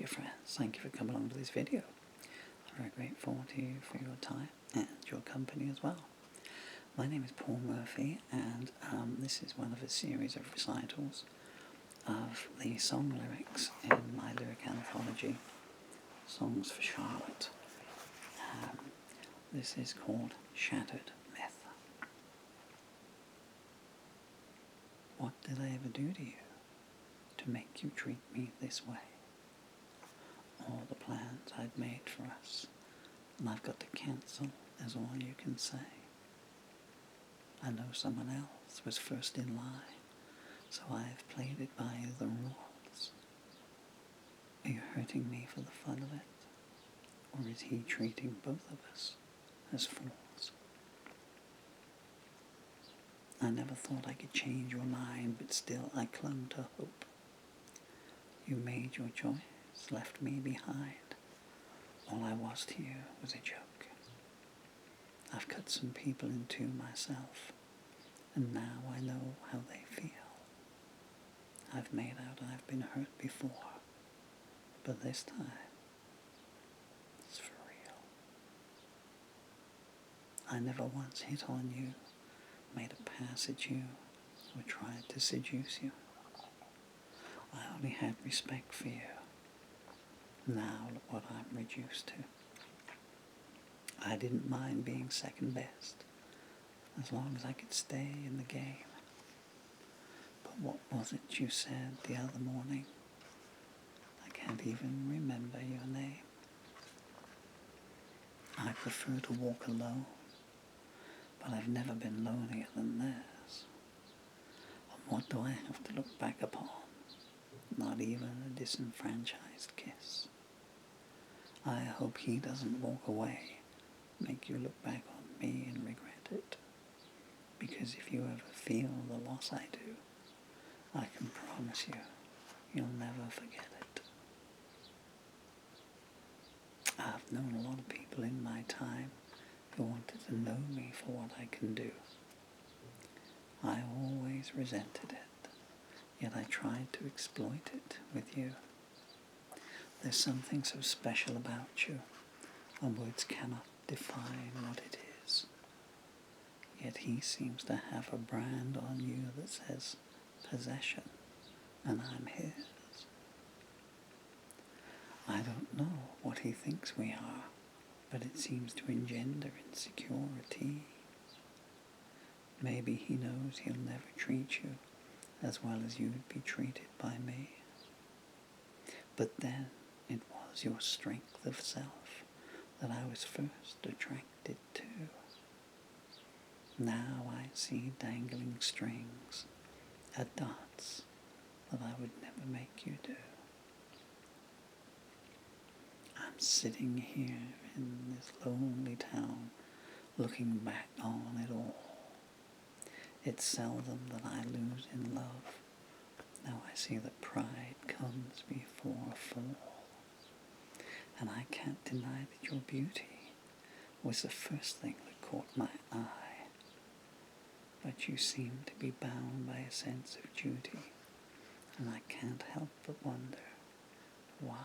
dear friends, thank you for coming along to this video. I'm very grateful to you for your time and your company as well. My name is Paul Murphy, and this is one of a series of recitals of the song lyrics in my lyric anthology, Songs for Charlotte. This is called Shattered Myth. What did I ever do to you to make you treat me this way? All the plans I'd made for us, and I've got to cancel, is all you can say. I know someone else was first in line, so I've played it by the rules. Are you hurting me for the fun of it? Or is he treating both of us as fools? I never thought I could change your mind, but still I clung to hope. You made your choice, left me behind. All I was to you was a joke. I've cut some people in two myself, and now I know how they feel. I've made out I've been hurt before, but this time, it's for real. I never once hit on you, made a pass at you, or tried to seduce you. I only had respect for you. Now look what I'm reduced to. I didn't mind being second best, as long as I could stay in the game. But what was it you said the other morning? I can't even remember your name. I prefer to walk alone, but I've never been lonelier than this. And what do I have to look back upon? Not even a disenfranchised kiss. I hope he doesn't walk away, make you look back on me and regret it. Because if you ever feel the loss I do, I can promise you, you'll never forget it. I've known a lot of people in my time who wanted to know me for what I can do. I always resented it, yet I tried to exploit it with you. There's something so special about you, and words cannot define what it is. Yet he seems to have a brand on you that says possession, and I'm his. I don't know what he thinks we are, but it seems to engender insecurity. Maybe he knows he'll never treat you as well as you'd be treated by me. But then it was your strength of self that I was first attracted to. Now I see dangling strings at dance that I would never make you do. I'm sitting here in this lonely town, looking back on it all. It's seldom that I lose in love. Now I see that pride comes before a fall. And I can't deny that your beauty was the first thing that caught my eye. But you seem to be bound by a sense of duty, and I can't help but wonder why.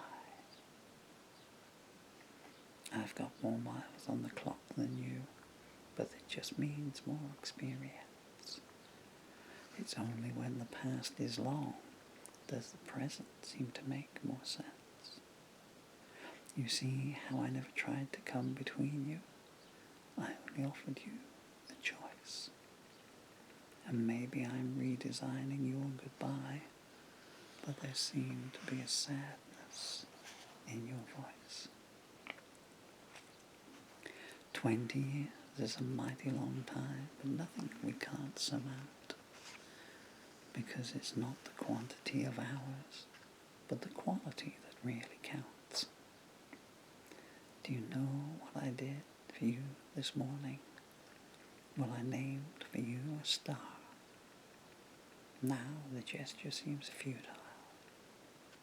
I've got more miles on the clock than you, but it just means more experience. It's only when the past is long does the present seem to make more sense. You see how I never tried to come between you? I only offered you a choice. And maybe I'm redesigning your goodbye, but there seemed to be a sadness in your voice. 20 years is a mighty long time, but nothing we can't surmount. Because it's not the quantity of hours, but the quality that really counts. Do you know what I did for you this morning? Well, I named for you a star. Now the gesture seems futile,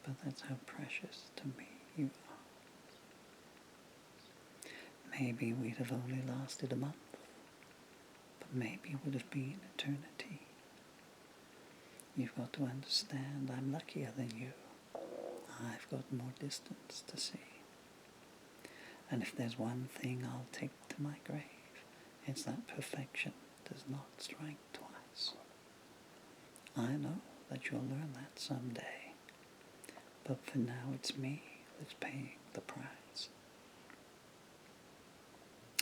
but that's how precious to me you are. Maybe we'd have only lasted a month, but maybe it would have been eternity. You've got to understand I'm luckier than you. I've got more distance to see. And if there's one thing I'll take to my grave, it's that perfection does not strike twice. I know that you'll learn that someday, but for now it's me that's paying the price.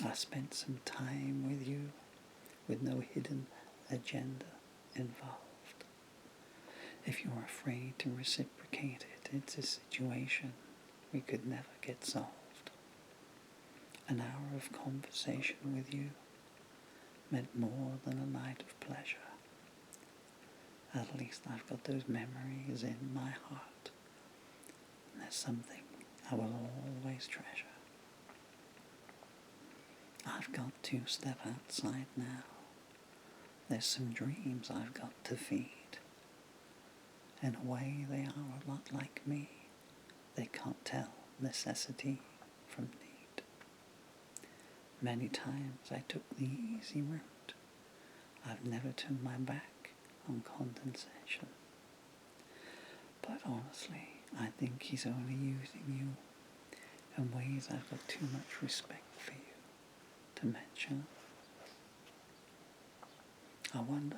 I spent some time with you with no hidden agenda involved. If you're afraid to reciprocate it, it's a situation we could never get solved. An hour of conversation with you meant more than a night of pleasure. At least I've got those memories in my heart, and there's something I will always treasure. I've got to step outside now. There's some dreams I've got to feed. In a way, they are a lot like me. They can't tell necessity from need. Many times I took the easy route. I've never turned my back on condensation. But honestly, I think he's only using you in ways I've got too much respect for you to mention. I wonder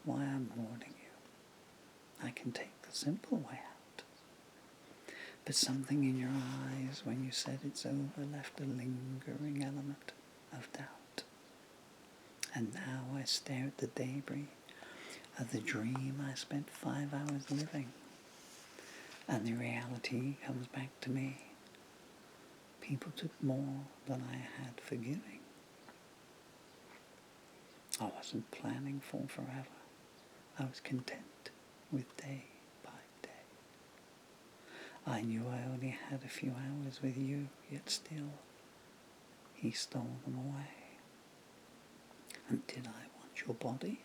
why I'm warning you. I can take the simple way out. But something in your eyes when you said it's over left a lingering element of doubt. And now I stare at the debris of the dream I spent 5 hours living. And the reality comes back to me. People took more than I had for giving. I wasn't planning for forever. I was content with day by day. I knew I only had a few hours with you, yet still, he stole them away. And did I want your body?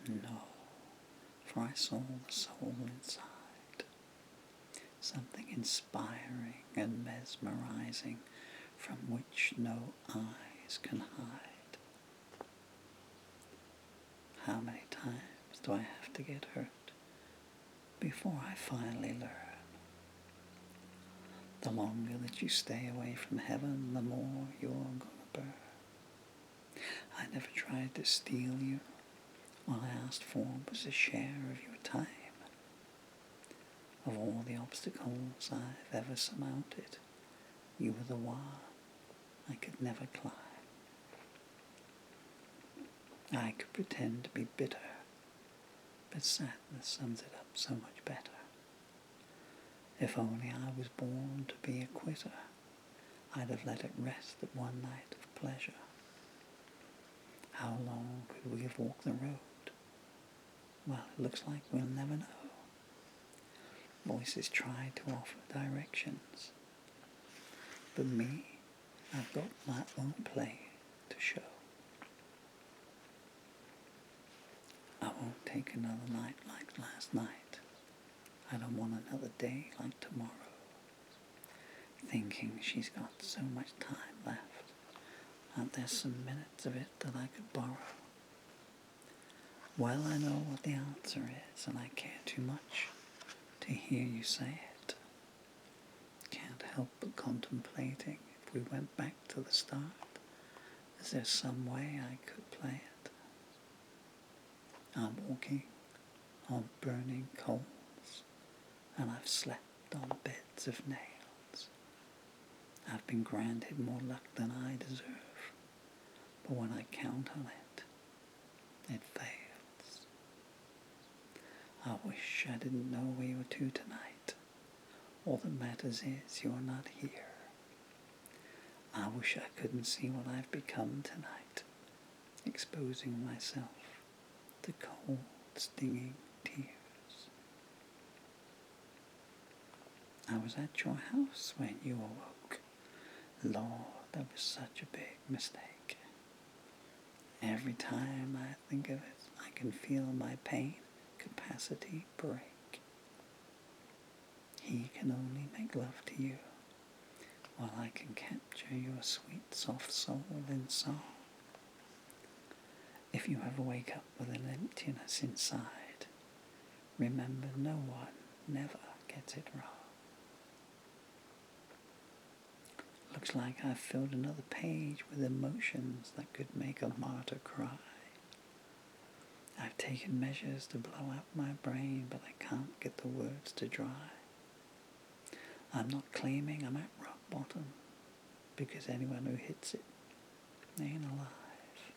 No, for I saw the soul inside. Something inspiring and mesmerizing from which no eyes can hide. How many times do I have to get hurt before I finally learn? The longer that you stay away from heaven, the more you're gonna burn. I never tried to steal you. All I asked for was a share of your time. Of all the obstacles I've ever surmounted, you were the one I could never climb. I could pretend to be bitter, but sadness sums it up so much better. If only I was born to be a quitter, I'd have let it rest at one night of pleasure. How long could we have walked the road? Well, it looks like we'll never know. Voices try to offer directions, but me, I've got my own play to show. I won't take another night like last night. I don't want another day like tomorrow. Thinking she's got so much time left, aren't there some minutes of it that I could borrow? Well, I know what the answer is, and I care too much to hear you say it. Can't help but contemplating if we went back to the start. Is there some way I could play it? I'm walking on burning coals, and I've slept on beds of nails. I've been granted more luck than I deserve, but when I count on it, it fails. I wish I didn't know we were two tonight. All that matters is you're not here. I wish I couldn't see what I've become tonight, exposing myself to cold, stinging tears. I was at your house when you awoke. Lord, that was such a big mistake. Every time I think of it, I can feel my pain capacity break. He can only make love to you, while I can capture your sweet, soft soul in song. If you ever wake up with an emptiness inside, remember no one never gets it wrong. Looks like I've filled another page with emotions that could make a martyr cry. I've taken measures to blow out my brain, but I can't get the words to dry. I'm not claiming I'm at rock bottom, because anyone who hits it ain't alive.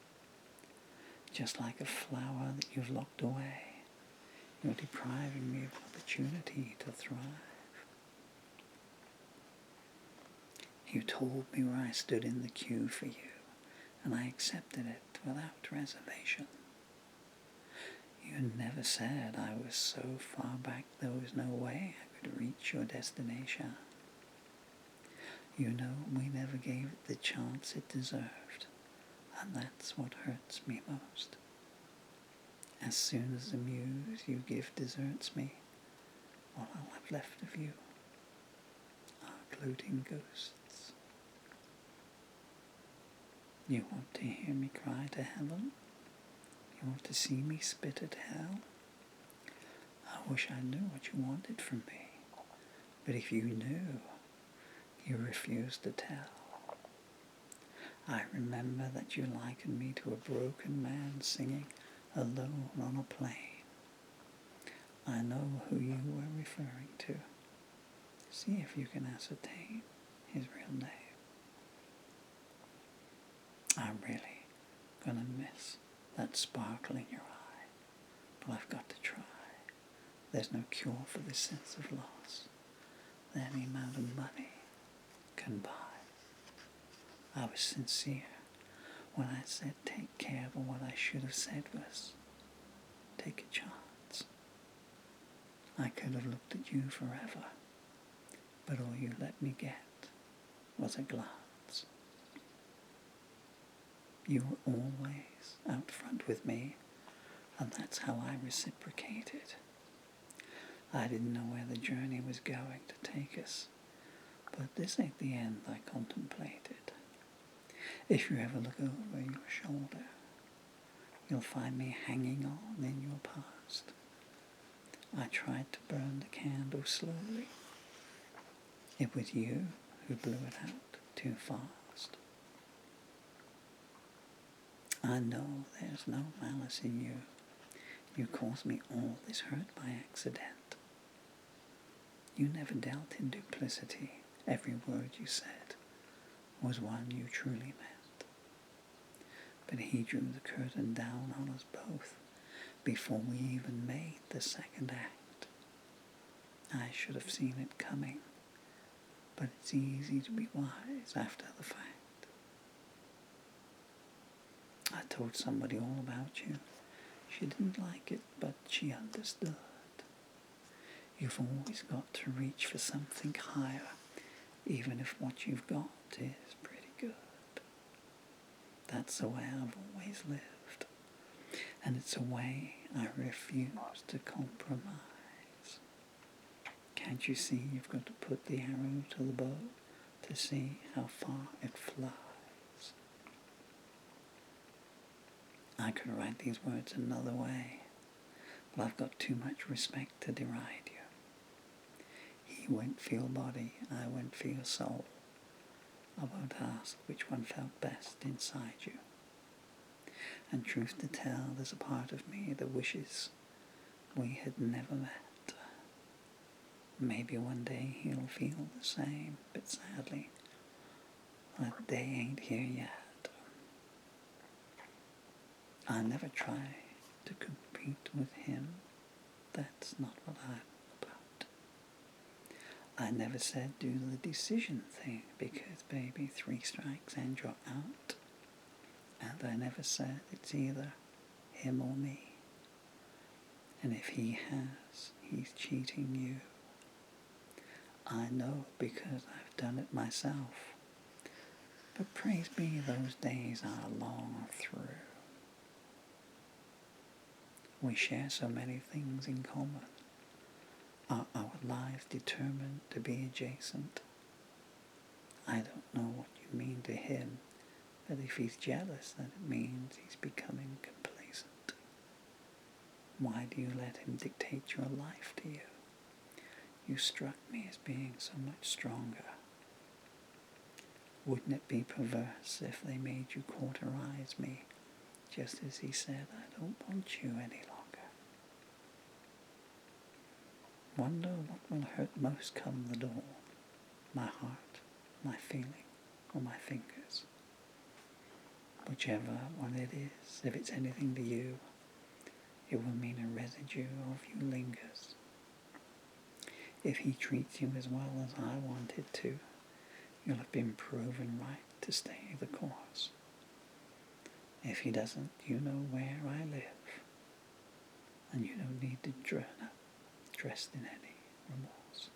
Just like a flower that you've locked away, you're depriving me of opportunity to thrive. You told me where I stood in the queue for you, and I accepted it without reservation. You never said I was so far back there was no way I could reach your destination. You know we never gave it the chance it deserved, and that's what hurts me most. As soon as the muse you give deserts me, all I'll have left of you are gloating ghosts. You want to hear me cry to heaven? You want to see me spit at hell? I wish I knew what you wanted from me, but if you knew, you refused to tell. I remember that you likened me to a broken man singing alone on a plain. I know who you were referring to. See if you can ascertain his real name. I'm really gonna miss that sparkle in your eye, but I've got to try. There's no cure for this sense of loss that any amount of money can buy. I was sincere when I said take care, but what I should have said was take a chance. I could have looked at you forever, but all you let me get was a glance. You were always out front with me, and that's how I reciprocated. I didn't know where the journey was going to take us, but this ain't the end I contemplated. If you ever look over your shoulder, you'll find me hanging on in your past. I tried to burn the candle slowly. It was you who blew it out too fast. I know there's no malice in you. You caused me all this hurt by accident. You never dealt in duplicity. Every word you said was one you truly meant. But he drew the curtain down on us both before we even made the second act. I should have seen it coming, but it's easy to be wise after the fact. I told somebody all about you. She didn't like it, but she understood. You've always got to reach for something higher, even if what you've got is pretty good. That's the way I've always lived, and it's a way I refuse to compromise. Can't you see you've got to put the arrow to the bow to see how far it flies? I could write these words another way, but I've got too much respect to deride you. He went for your body, I went for your soul. I won't ask which one felt best inside you. And truth to tell, there's a part of me that wishes we had never met. Maybe one day he'll feel the same, but sadly, that day ain't here yet. I never try to compete with him. That's not what I'm about. I never said do the decision thing because, baby, 3 strikes and you're out. And I never said it's either him or me. And if he has, he's cheating you. I know because I've done it myself. But praise be, those days are long through. We share so many things in common. Are our lives determined to be adjacent? I don't know what you mean to him, but if he's jealous, then it means he's becoming complacent. Why do you let him dictate your life to you? You struck me as being so much stronger. Wouldn't it be perverse if they made you cauterize me, just as he said, I don't want you any longer? Wonder what will hurt most come the door, my heart, my feeling, or my fingers. Whichever one it is, if it's anything to you, it will mean a residue of you lingers. If he treats you as well as I wanted to, you'll have been proven right to stay the course. If he doesn't, you know where I live, and you don't need to turn up dressed in any remorse.